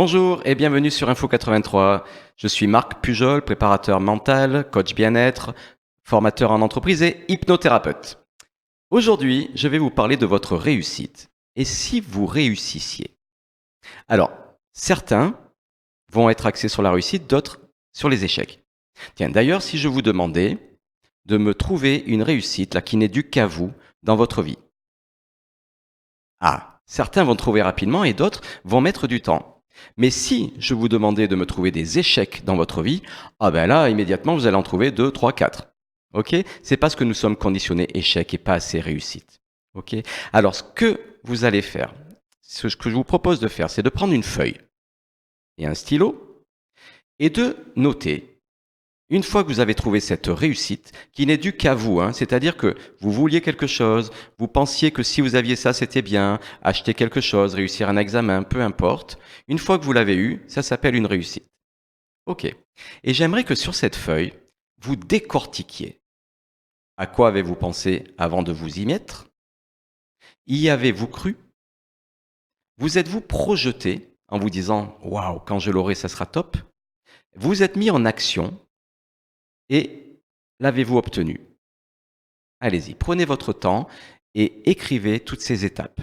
Bonjour et bienvenue sur Info 83. Je suis Marc Pujol, préparateur mental, coach bien-être, formateur en entreprise et hypnothérapeute. Aujourd'hui, je vais vous parler de votre réussite. Et si vous réussissiez? Alors, certains vont être axés sur la réussite, d'autres sur les échecs. Tiens, d'ailleurs, si je vous demandais de me trouver une réussite là, qui n'est due qu'à vous dans votre vie. Ah, certains vont trouver rapidement et d'autres vont mettre du temps. Mais si je vous demandais de me trouver des échecs dans votre vie, ah ben là, immédiatement, vous allez en trouver 2, 3, 4. Ok? C'est parce que nous sommes conditionnés échecs et pas assez réussite. Ok? Alors, ce que vous allez faire, ce que je vous propose de faire, c'est de prendre une feuille et un stylo et de noter. Une fois que vous avez trouvé cette réussite, qui n'est due qu'à vous, c'est-à-dire que vous vouliez quelque chose, vous pensiez que si vous aviez ça, c'était bien, acheter quelque chose, réussir un examen, peu importe, une fois que vous l'avez eu, ça s'appelle une réussite. Ok. Et j'aimerais que sur cette feuille, vous décortiquiez. À quoi avez-vous pensé avant de vous y mettre? Y avez-vous cru? Vous êtes-vous projeté en vous disant waouh, quand je l'aurai, ça sera top? Vous êtes mis en action et l'avez-vous obtenu? Allez-y, prenez votre temps et écrivez toutes ces étapes.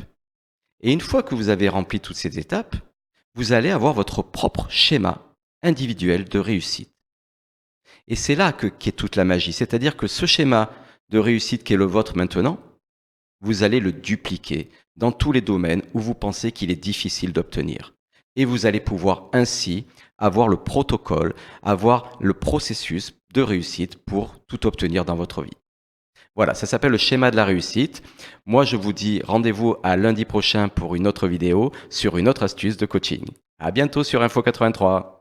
Et une fois que vous avez rempli toutes ces étapes, vous allez avoir votre propre schéma individuel de réussite. Et c'est là qu'est toute la magie. C'est-à-dire que ce schéma de réussite qui est le vôtre maintenant, vous allez le dupliquer dans tous les domaines où vous pensez qu'il est difficile d'obtenir. Et vous allez pouvoir ainsi avoir le protocole, avoir le processus de réussite pour tout obtenir dans votre vie. Voilà, ça s'appelle le schéma de la réussite. Moi, je vous dis rendez-vous à lundi prochain pour une autre vidéo sur une autre astuce de coaching. À bientôt sur Info 83.